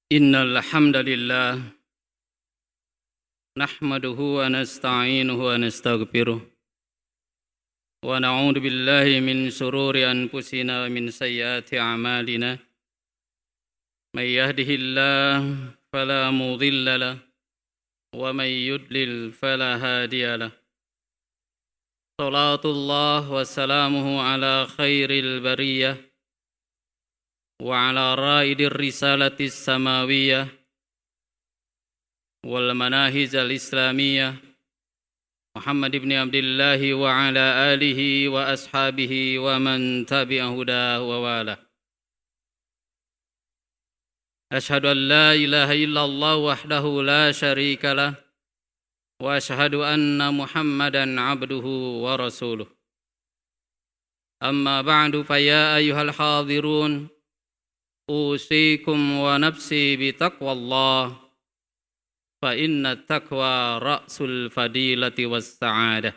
Innal hamdalillah nahmaduhu wa nasta'inuhu wa nastaghfiruh wa na'udzu billahi min shururi anfusina wa min sayyiati a'malina may yahdihillahu fala mudilla lahu wa may yudlil fala hadiya lahu. Salatullah wa salamuhu ala khairil bariyah wa ala raidir risalatis samawiyah wal manahij al islamiyah Muhammad ibn Abdullah wa ala alihi wa ashabihi wa man tabi'a huda wa wala. Ashhadu an la ilaha illallah wahdahu la syarika lah wa ashhadu anna Muhammadan abduhu wa rasuluh. Amma ba'du fa ya ayyuhal hadirun usikum wa nafsi bi taqwallah fa inna taqwa ra'sul fadilati was sa'adah.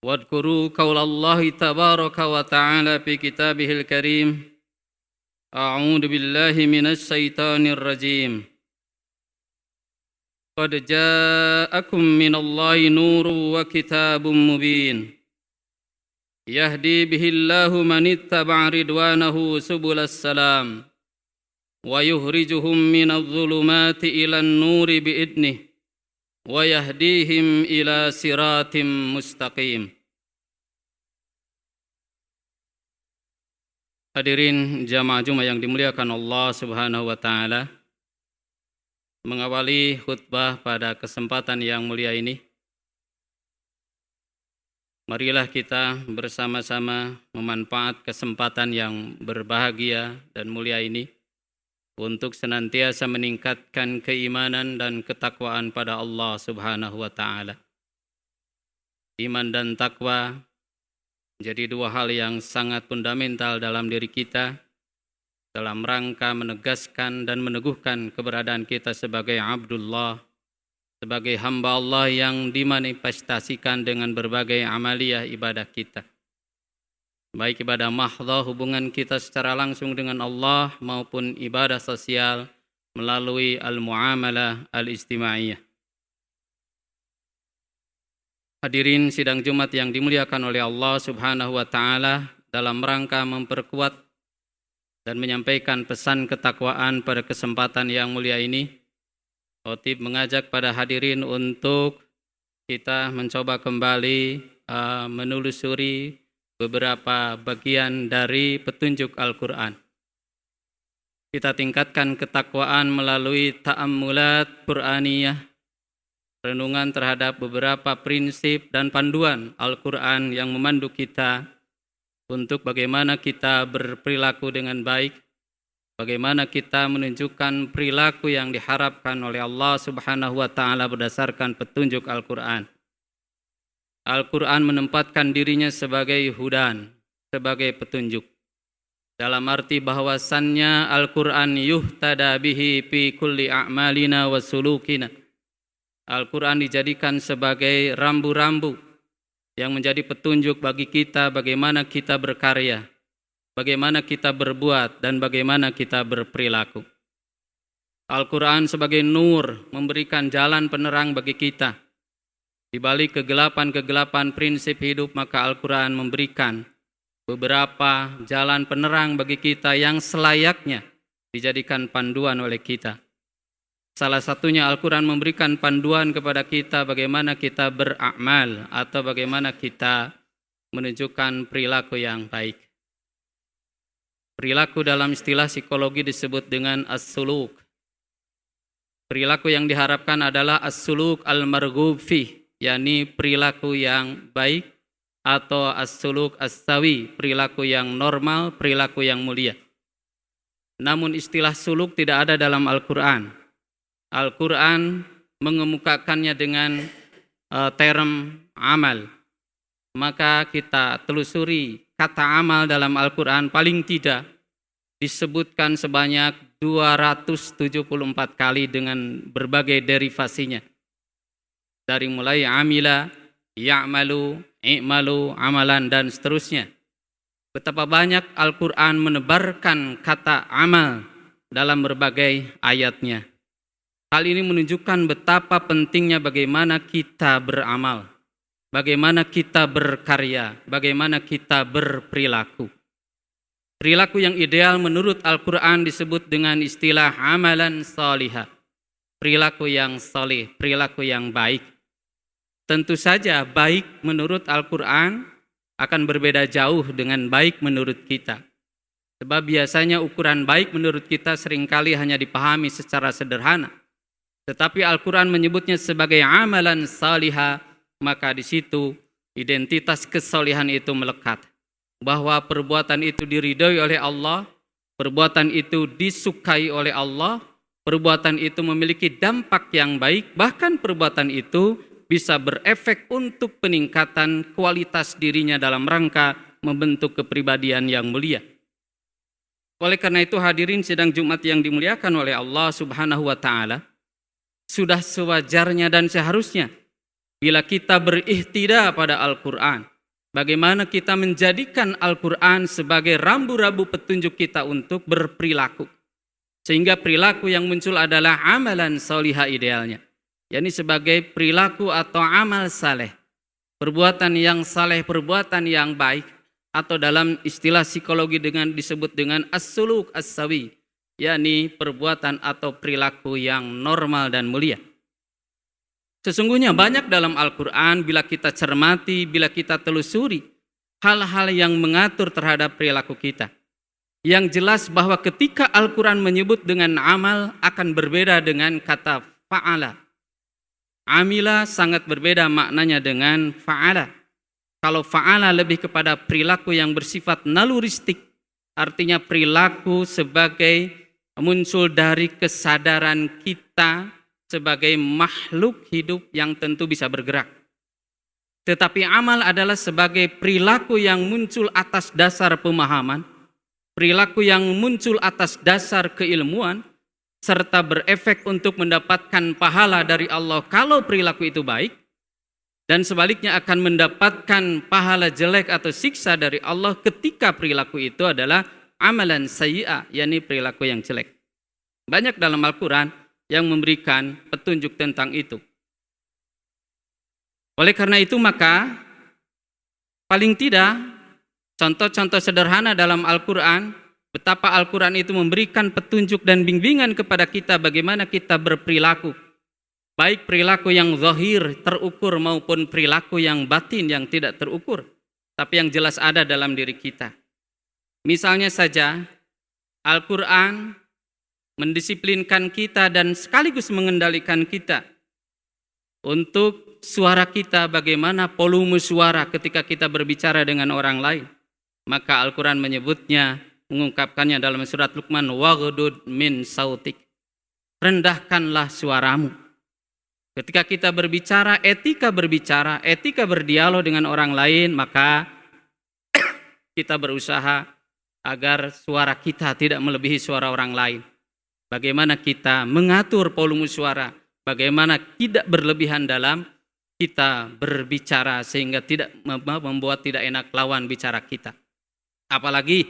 Wadhkuru qaulallahi tabaraka wa ta'ala fi kitabihil karim. A'udzu billahi minasy syaithanir rajim. Qad ja'akum minallahi nurun wa kitabun mubin. Yahdi bihillahu man ittaba'a ridwanahu subulas salam wa yukhrijuhum minadh dhulumati ilan nuri biidnih wa yahdihim ila siratim mustaqim. Hadirin jamaah Jumat yang dimuliakan Allah Subhanahu wa taala, mengawali khutbah pada kesempatan yang mulia ini, marilah kita bersama-sama memanfaat kesempatan yang berbahagia dan mulia ini untuk senantiasa meningkatkan keimanan dan ketakwaan pada Allah Subhanahu wa taala. Iman dan takwa menjadi dua hal yang sangat fundamental dalam diri kita dalam rangka menegaskan dan meneguhkan keberadaan kita sebagai Abdullah, sebagai hamba Allah yang dimanifestasikan dengan berbagai amaliyah ibadah kita. Baik ibadah mahdhah, hubungan kita secara langsung dengan Allah, maupun ibadah sosial melalui al-muamalah al-istimaiyah. Hadirin sidang Jumat yang dimuliakan oleh Allah Subhanahu wa taala, dalam rangka memperkuat dan menyampaikan pesan ketakwaan pada kesempatan yang mulia ini, Khotib mengajak pada hadirin untuk kita mencoba kembali menelusuri beberapa bagian dari petunjuk Al-Quran. Kita tingkatkan ketakwaan melalui ta'ammulat Qur'aniyah, renungan terhadap beberapa prinsip dan panduan Al-Quran yang memandu kita untuk bagaimana kita berperilaku dengan baik, bagaimana kita menunjukkan perilaku yang diharapkan oleh Allah Subhanahu wa taala berdasarkan petunjuk Al-Quran. Al-Quran menempatkan dirinya sebagai hudan, sebagai petunjuk. Dalam arti bahwasannya Al-Quran yuhtada bihi fi kulli a'malina wa sulukina. Al-Quran dijadikan sebagai rambu-rambu yang menjadi petunjuk bagi kita bagaimana kita berkarya, bagaimana kita berbuat, dan bagaimana kita berperilaku. Al-Quran sebagai nur memberikan jalan penerang bagi kita. Di balik kegelapan-kegelapan prinsip hidup, maka Al-Quran memberikan beberapa jalan penerang bagi kita yang selayaknya dijadikan panduan oleh kita. Salah satunya Al-Quran memberikan panduan kepada kita bagaimana kita beramal atau bagaimana kita menunjukkan perilaku yang baik. Perilaku dalam istilah psikologi disebut dengan as-suluk. Perilaku yang diharapkan adalah as-suluk al-marghub fih, yakni perilaku yang baik, atau as-suluk as-sawi, perilaku yang normal, perilaku yang mulia. Namun istilah suluk tidak ada dalam Al-Quran. Al-Quran mengemukakannya dengan term amal. Maka kita telusuri kata amal dalam Al-Quran paling tidak disebutkan sebanyak 274 kali dengan berbagai derivasinya. Dari mulai amila, ya'malu, i'malu, amalan, dan seterusnya. Betapa banyak Al-Quran menebarkan kata amal dalam berbagai ayatnya. Hal ini menunjukkan betapa pentingnya bagaimana kita beramal, bagaimana kita berkarya, bagaimana kita berperilaku. Perilaku yang ideal menurut Al-Quran disebut dengan istilah amalan salihah. Perilaku yang salih, perilaku yang baik. Tentu saja baik menurut Al-Quran akan berbeda jauh dengan baik menurut kita. Sebab biasanya ukuran baik menurut kita seringkali hanya dipahami secara sederhana. Tetapi Al-Quran menyebutnya sebagai amalan salihah, maka di situ identitas kesalihan itu melekat. Bahwa perbuatan itu diridhoi oleh Allah, perbuatan itu disukai oleh Allah, perbuatan itu memiliki dampak yang baik, bahkan perbuatan itu bisa berefek untuk peningkatan kualitas dirinya dalam rangka membentuk kepribadian yang mulia. Oleh karena itu hadirin sidang Jumat yang dimuliakan oleh Allah Subhanahu wa Ta'ala, sudah sewajarnya dan seharusnya bila kita berihtida pada Al-Quran, bagaimana kita menjadikan Al-Quran sebagai rambu-rambu petunjuk kita untuk berperilaku. Sehingga perilaku yang muncul adalah amalan salihah idealnya. yakni sebagai perilaku atau amal saleh. Perbuatan yang saleh, perbuatan yang baik. Atau dalam istilah psikologi disebut dengan as-suluk as-sawi. yakni perbuatan atau perilaku yang normal dan mulia. Sesungguhnya banyak dalam Al-Quran bila kita cermati, bila kita telusuri hal-hal yang mengatur terhadap perilaku kita. Yang jelas bahwa ketika Al-Quran menyebut dengan amal akan berbeda dengan kata fa'ala. Amila sangat berbeda maknanya dengan fa'ala. Kalau fa'ala lebih kepada perilaku yang bersifat naluristik, artinya perilaku sebagai muncul dari kesadaran kita sebagai makhluk hidup yang tentu bisa bergerak. Tetapi amal adalah sebagai perilaku yang muncul atas dasar pemahaman, perilaku yang muncul atas dasar keilmuan, serta berefek untuk mendapatkan pahala dari Allah kalau perilaku itu baik, dan sebaliknya akan mendapatkan pahala jelek atau siksa dari Allah ketika perilaku itu adalah amalan sayyi'ah, yakni perilaku yang jelek. Banyak dalam Al-Quran yang memberikan petunjuk tentang itu. Oleh karena itu maka paling tidak contoh-contoh sederhana dalam Al-Quran, betapa Al-Quran itu memberikan petunjuk dan bimbingan kepada kita bagaimana kita berperilaku. Baik perilaku yang zahir terukur maupun perilaku yang batin yang tidak terukur, tapi yang jelas ada dalam diri kita. Misalnya saja Al-Quran mendisiplinkan kita dan sekaligus mengendalikan kita untuk suara kita, bagaimana volume suara ketika kita berbicara dengan orang lain. Maka Al-Quran menyebutnya, mengungkapkannya dalam surat Luqman, waghdud min sautik. Rendahkanlah suaramu. Ketika kita berbicara, etika berdialog dengan orang lain, maka kita berusaha agar suara kita tidak melebihi suara orang lain. Bagaimana kita mengatur volume suara, bagaimana tidak berlebihan dalam kita berbicara sehingga tidak membuat tidak enak lawan bicara kita. Apalagi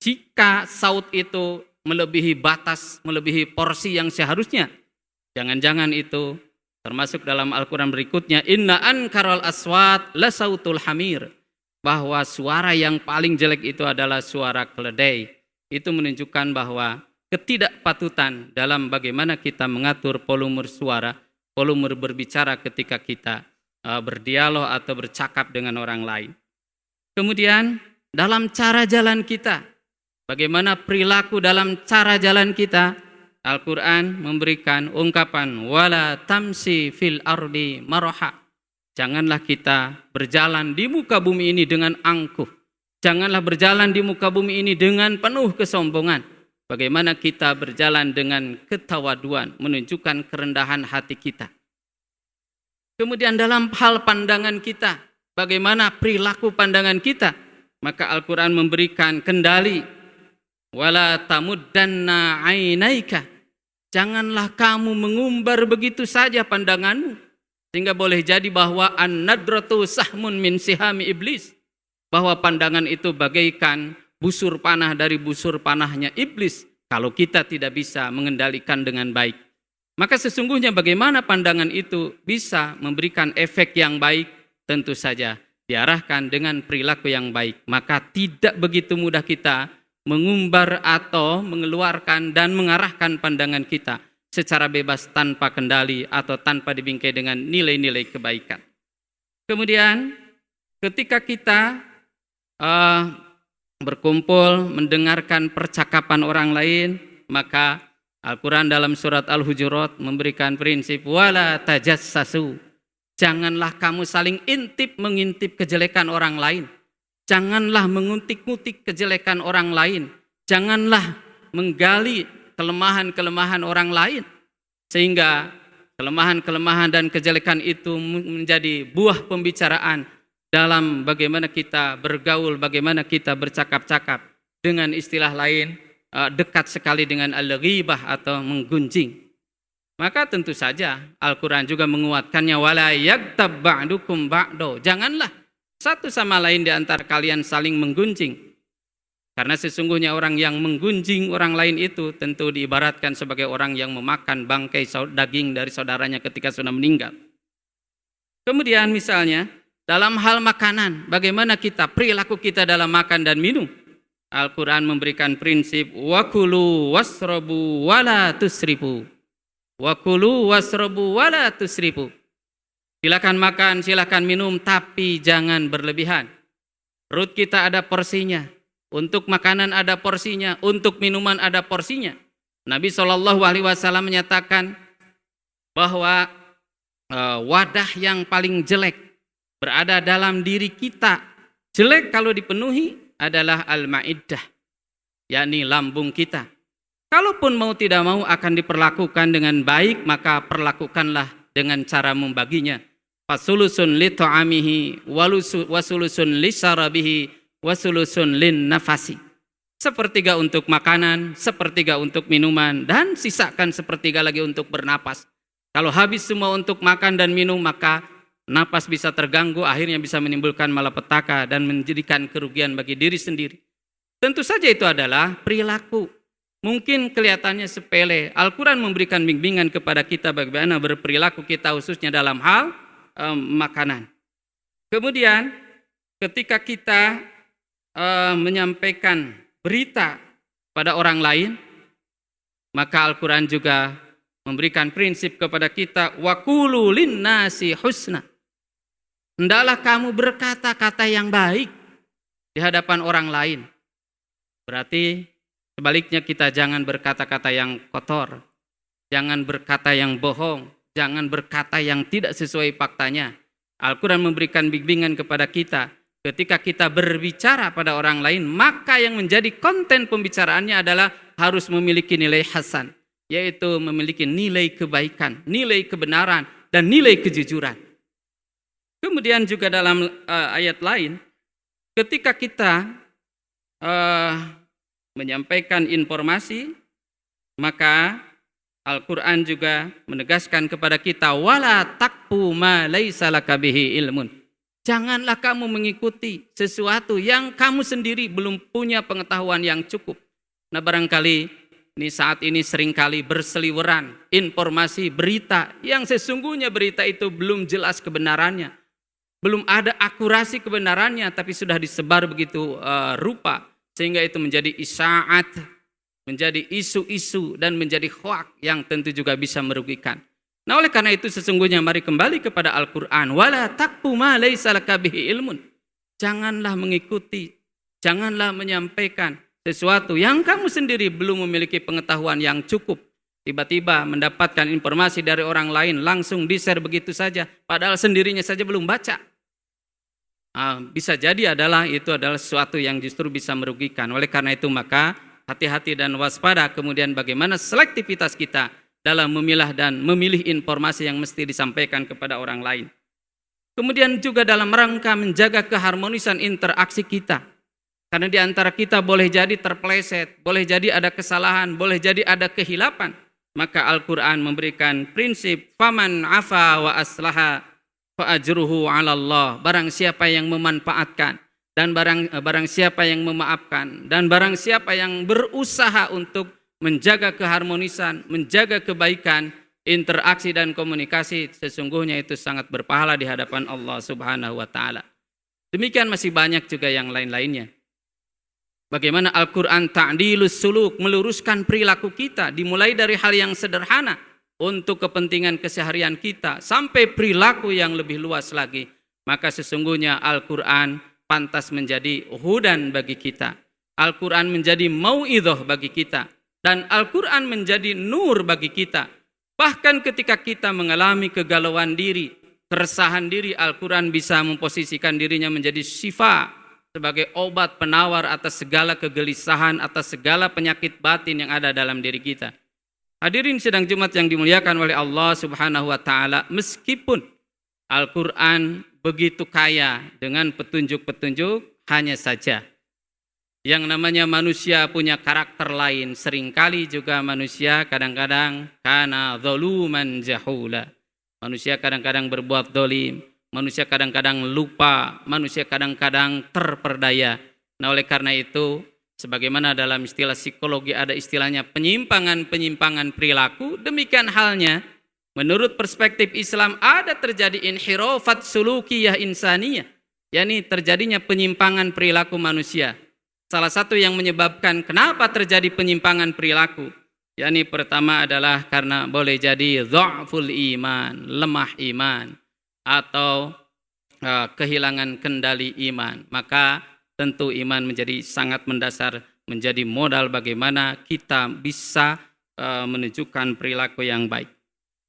jika saut itu melebihi batas, melebihi porsi yang seharusnya. Jangan-jangan itu termasuk dalam Al-Quran berikutnya, inna ankaral aswat la sautul hamir. Bahwa suara yang paling jelek itu adalah suara keledai. Itu menunjukkan bahwa ketidakpatutan dalam bagaimana kita mengatur volume suara, volume berbicara ketika kita berdialog atau bercakap dengan orang lain. Kemudian dalam cara jalan kita, bagaimana perilaku dalam cara jalan kita, Al-Quran memberikan ungkapan wala tamsi fil ardi maraha. Janganlah kita berjalan di muka bumi ini dengan angkuh. Janganlah berjalan di muka bumi ini dengan penuh kesombongan. Bagaimana kita berjalan dengan ketawaduan, menunjukkan kerendahan hati kita. Kemudian dalam hal pandangan kita, bagaimana perilaku pandangan kita, maka Al-Quran memberikan kendali. Wala tamuddanna ainaika. Janganlah kamu mengumbar begitu saja pandanganmu. Sehingga boleh jadi bahwa an-nadratu sahmun min sihami iblis. Bahwa pandangan itu bagaikan busur panah dari busur panahnya iblis. kalau kita tidak bisa mengendalikan dengan baik. Maka sesungguhnya bagaimana pandangan itu bisa memberikan efek yang baik? Tentu saja diarahkan dengan perilaku yang baik. Maka tidak begitu mudah kita mengumbar atau mengeluarkan dan mengarahkan pandangan kita secara bebas tanpa kendali atau tanpa dibingkai dengan nilai-nilai kebaikan. Kemudian ketika kita berkumpul mendengarkan percakapan orang lain, maka Al-Quran dalam surat Al-Hujurat memberikan prinsip wala tajassasu. Janganlah kamu saling mengintip kejelekan orang lain. Janganlah menguntik-ngutik kejelekan orang lain. Janganlah menggali kelemahan-kelemahan orang lain. Sehingga kelemahan-kelemahan dan kejelekan itu menjadi buah pembicaraan dalam bagaimana kita bergaul, bagaimana kita bercakap-cakap. Dengan istilah lain, dekat sekali dengan al-ghibah atau menggunjing. Maka tentu saja Al-Quran juga menguatkannya, wala yaghtab ba'dukum ba'do. Janganlah satu sama lain di antara kalian saling menggunjing. Karena sesungguhnya orang yang menggunjing orang lain itu tentu diibaratkan sebagai orang yang memakan bangkai daging dari saudaranya ketika sudah meninggal. Kemudian misalnya dalam hal makanan, bagaimana perilaku kita dalam makan dan minum? Al-Quran memberikan prinsip wakulu wasrobu wala tusrifu. Wakulu wasrobu wala tusrifu. Silakan makan, silakan minum, tapi jangan berlebihan. Perut kita ada porsinya. Untuk makanan ada porsinya, untuk minuman ada porsinya. Nabi SAW menyatakan bahwa wadah yang paling jelek berada dalam diri kita. Jelek kalau dipenuhi adalah al-ma'iddah, yakni lambung kita. Kalaupun mau tidak mau akan diperlakukan dengan baik, maka perlakukanlah dengan cara membaginya. Fasulusun li ta'amihi wasulusun li syarabihi wasulusun lin nafasi. Sepertiga untuk makanan, sepertiga untuk minuman, dan sisakan sepertiga lagi untuk bernapas. Kalau habis semua untuk makan dan minum, maka napas bisa terganggu, akhirnya bisa menimbulkan malapetaka dan menjadikan kerugian bagi diri sendiri. Tentu saja itu adalah perilaku. Mungkin kelihatannya sepele. Al-Quran memberikan bimbingan kepada kita bagaimana berperilaku kita khususnya dalam hal makanan. Kemudian ketika kita menyampaikan berita pada orang lain, maka Al-Quran juga memberikan prinsip kepada kita waqulu linnasi husna. Hendaklah kamu berkata-kata yang baik di hadapan orang lain. Berarti sebaliknya kita jangan berkata-kata yang kotor, jangan berkata yang bohong, jangan berkata yang tidak sesuai faktanya. Al-Quran memberikan bimbingan kepada kita. Ketika kita berbicara pada orang lain, maka yang menjadi konten pembicaraannya adalah harus memiliki nilai hasan, yaitu memiliki nilai kebaikan, nilai kebenaran, dan nilai kejujuran. Kemudian juga dalam ayat lain, ketika kita menyampaikan informasi, maka Al-Quran juga menegaskan kepada kita, wala taqfu ma laisa laka bihi ilmun. Janganlah kamu mengikuti sesuatu yang kamu sendiri belum punya pengetahuan yang cukup. Nah barangkali ini saat ini seringkali berseliweran informasi berita yang sesungguhnya berita itu belum jelas kebenarannya. Belum ada akurasi kebenarannya, tapi sudah disebar begitu rupa, sehingga itu menjadi isya'at, menjadi isu-isu, dan menjadi hoak yang tentu juga bisa merugikan. Nah oleh karena itu sesungguhnya mari kembali kepada Al-Quran. Wala taqfu ma laisa laka bihi ilmun. Janganlah mengikuti, janganlah menyampaikan sesuatu yang kamu sendiri belum memiliki pengetahuan yang cukup. Tiba-tiba mendapatkan informasi dari orang lain, langsung di-share begitu saja, padahal sendirinya saja belum baca. Bisa jadi itu adalah sesuatu yang justru bisa merugikan. Oleh karena itu maka hati-hati dan waspada. Kemudian bagaimana selektivitas kita dalam memilah dan memilih informasi yang mesti disampaikan kepada orang lain. Kemudian juga dalam rangka menjaga keharmonisan interaksi kita. Karena di antara kita boleh jadi terpeleset, boleh jadi ada kesalahan, boleh jadi ada kehilapan. Maka Al-Quran memberikan prinsip faman afa wa aslaha fa ajruhu 'ala Allah. Barang siapa yang memanfaatkan dan barang siapa yang memaafkan dan barang siapa yang berusaha untuk menjaga keharmonisan, menjaga kebaikan, interaksi dan komunikasi, sesungguhnya itu sangat berpahala di hadapan Allah Subhanahu wa taala. Demikian masih banyak juga yang lain-lainnya. Bagaimana Al-Quran ta'dilus suluk, meluruskan perilaku kita, dimulai dari hal yang sederhana untuk kepentingan keseharian kita, sampai perilaku yang lebih luas lagi. Maka sesungguhnya Al-Quran pantas menjadi hudan bagi kita. Al-Quran menjadi mau'idhah bagi kita. Dan Al-Quran menjadi nur bagi kita. Bahkan ketika kita mengalami kegalauan diri, keresahan diri, Al-Quran bisa memposisikan dirinya menjadi syifa, sebagai obat penawar atas segala kegelisahan, atas segala penyakit batin yang ada dalam diri kita. Hadirin sidang Jumat yang dimuliakan oleh Allah Subhanahu wa taala, meskipun Al-Quran begitu kaya dengan petunjuk-petunjuk, hanya saja yang namanya manusia punya karakter lain. Seringkali juga manusia kadang-kadang kana zaluman jahula. Manusia kadang-kadang berbuat zalim. Manusia kadang-kadang lupa, manusia kadang-kadang terperdaya. Nah, oleh karena itu, sebagaimana dalam istilah psikologi ada istilahnya penyimpangan-penyimpangan perilaku, demikian halnya menurut perspektif Islam ada terjadi inhirafat sulukiyah insaniyah, yakni terjadinya penyimpangan perilaku manusia. Salah satu yang menyebabkan kenapa terjadi penyimpangan perilaku, yakni pertama adalah karena boleh jadi dha'ful iman, lemah iman, atau kehilangan kendali iman. Maka tentu iman menjadi sangat mendasar, menjadi modal bagaimana kita bisa menunjukkan perilaku yang baik.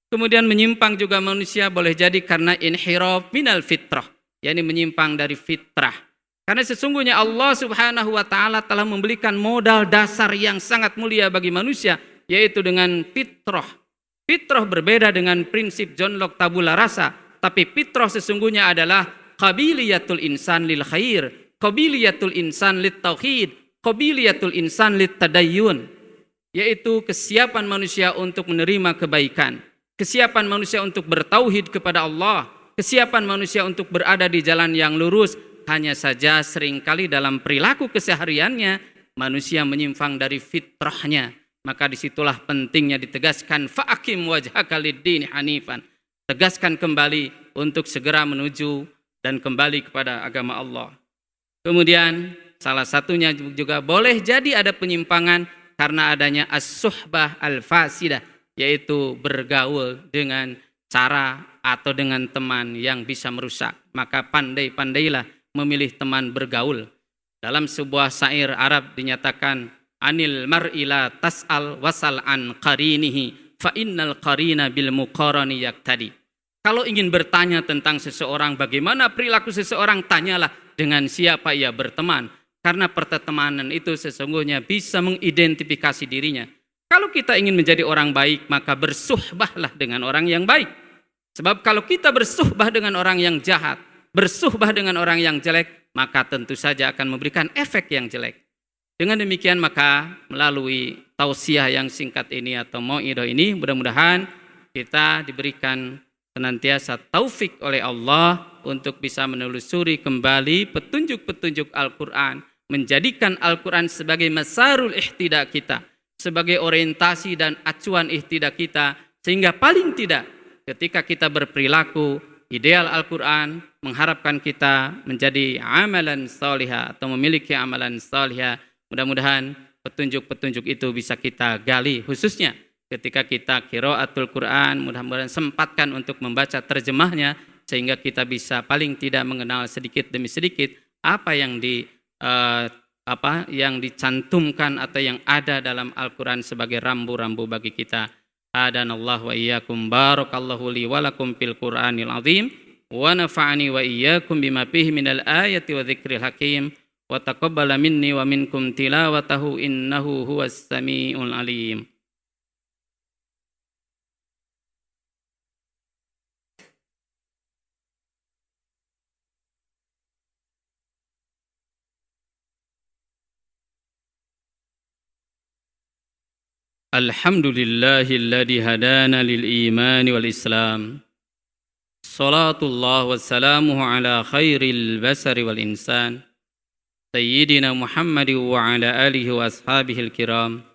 Kemudian menyimpang juga manusia boleh jadi karena inhiraf minal fitrah, yakni menyimpang dari fitrah. Karena sesungguhnya Allah Subhanahu wa taala telah memberikan modal dasar yang sangat mulia bagi manusia, yaitu dengan fitrah. Fitrah berbeda dengan prinsip John Locke tabula rasa. Tapi fitrah sesungguhnya adalah qabiliyatul insan lil khair, qabiliyatul insan lit tauhid, qabiliyatul insan lit tadayyun, yaitu kesiapan manusia untuk menerima kebaikan, kesiapan manusia untuk bertauhid kepada Allah, kesiapan manusia untuk berada di jalan yang lurus. Hanya saja seringkali dalam perilaku kesehariannya manusia menyimpang dari fitrahnya. Maka disitulah pentingnya ditegaskan fa'akim wajhaka lid-dini hanifan. Tegaskan kembali untuk segera menuju dan kembali kepada agama Allah. Kemudian salah satunya juga boleh jadi ada penyimpangan karena adanya as-suhbah al-fasidah, yaitu bergaul dengan cara atau dengan teman yang bisa merusak. Maka pandai-pandailah memilih teman bergaul. Dalam sebuah syair Arab dinyatakan, anil mar'i la tas'al wasal an qarinihi fa innal qarina bil muqarani yaktadi. Kalau ingin bertanya tentang seseorang, bagaimana perilaku seseorang, tanyalah dengan siapa ia berteman. Karena pertemanan itu sesungguhnya bisa mengidentifikasi dirinya. Kalau kita ingin menjadi orang baik, maka bersuhbahlah dengan orang yang baik. Sebab kalau kita bersuhbah dengan orang yang jahat, bersuhbah dengan orang yang jelek, maka tentu saja akan memberikan efek yang jelek. Dengan demikian maka melalui tausiah yang singkat ini atau mau'idhah ini, mudah-mudahan kita diberikan senantiasa taufik oleh Allah untuk bisa menelusuri kembali petunjuk-petunjuk Al-Quran, menjadikan Al-Quran sebagai masarul ihtidak kita, sebagai orientasi dan acuan ihtidak kita, sehingga paling tidak ketika kita berperilaku ideal Al-Quran mengharapkan kita menjadi amalan salihah atau memiliki amalan salihah. Mudah-mudahan petunjuk-petunjuk itu bisa kita gali, khususnya ketika kita qiraatul Quran, mudah-mudahan sempatkan untuk membaca terjemahnya sehingga kita bisa paling tidak mengenal sedikit demi sedikit apa yang dicantumkan atau yang ada dalam Al-Quran sebagai rambu-rambu bagi kita. Hadanallahu wa iyyakum, barakallahu li wa lakum fil Qur'anil azim wa nafa'ani wa iyyakum bima fihi minal ayati wa dzikril hakim wa taqabbala minni wa minkum tilawatahu innahu huwas samiul alim. Alhamdulillahilladzi hadana lil iman wal islam. Salatullah wassalamuhu ala khairil basari wal insan. Sayyidina Muhammad wa ala alihi wa ashabihil kiram.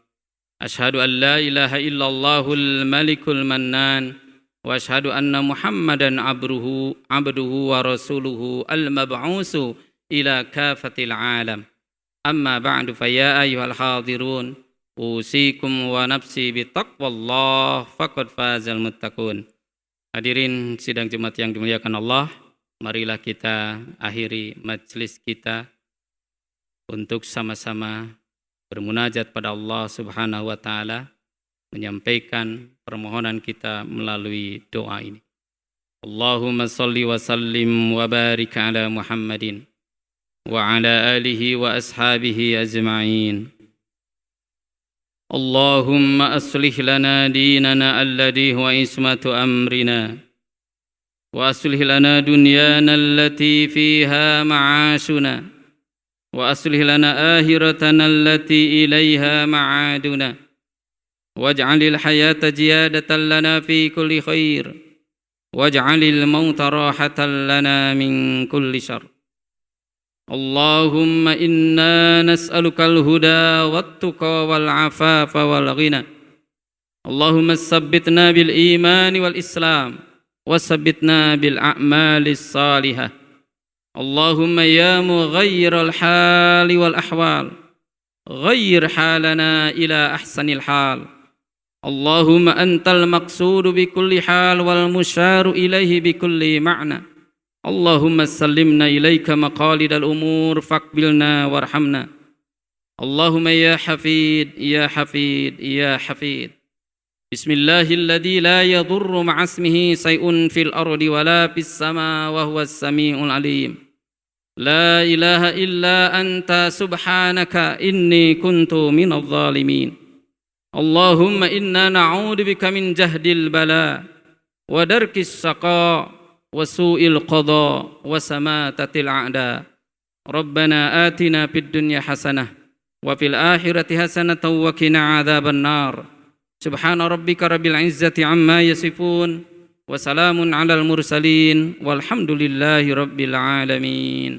Asyhadu an la ilaha illallahul malikul mannan wa asyhadu anna Muhammadan abduhu wa rasuluhu al-mab'usu ila kafatil alam. Amma ba'du fa ya ayyuhal hadirun usikum wa nafsi bitaqwallah faqad fazal muttaqun. Hadirin sidang Jumat yang dimuliakan Allah, marilah kita akhiri majelis kita untuk sama-sama bermunajat pada Allah Subhanahu wa taala, menyampaikan permohonan kita melalui doa ini. Allahumma salli wa sallim wa barik ala Muhammadin wa ala alihi wa ashabihi ajma'in. Allahumma aslih lana dinana alladhi huwa ismatu amrina wa aslih lana dunyana allati fiha ma'ashuna wa aslih lana akhiratana allati ilayha ma'aduna waj'alil hayata ziyadatan lana fi kulli khair waj'alil mauta rahatan lana min kulli syarr. Allahumma inna nas'alukal huda wat-tuqa wal afafa wal ghina. Allahumma sabbitna bil imani wal islam wa sabbitna bil a'malis salihah. Allahumma ya mughayyiral hali wal ahwal ghayyir halana ila ahsanil hal. Allahumma antal maqsudu bi kulli hal wal musyaru ilaihi bi kulli ma'na. Allahumma sallimna ilaika maqalidal umur faqbilna warhamna. Allahumma ya hafid ya hafid ya hafid. Bismillahilladzi la yadurru ma'asmihi say'un fil ardi wala fis sama wa huwas samiul alim. La ilaha illa anta subhanaka inni kuntu minadh dhalimin. Allahumma inna na'udzu bika min jahdil bala wa darkis saqa wa su'il qada wa samatatil a'da. Rabbana atina fid dunya hasanah wa fil akhirati hasanatan wa qina adzaban nar. Subhana rabbika rabbil izzati amma yasifun wa salamun alal mursalin walhamdulillahi rabbil alamin.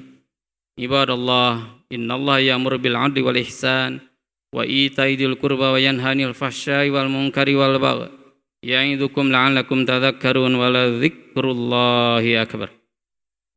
Ibadallah, innallaha ya'muru bil 'adli wal ihsan wa ita'i dzil qurba wa yanha 'anil fahsya'i wal munkari wal baghi. Ya'idukum la'allakum tadhakkarun wa la dzikrullahi akbar.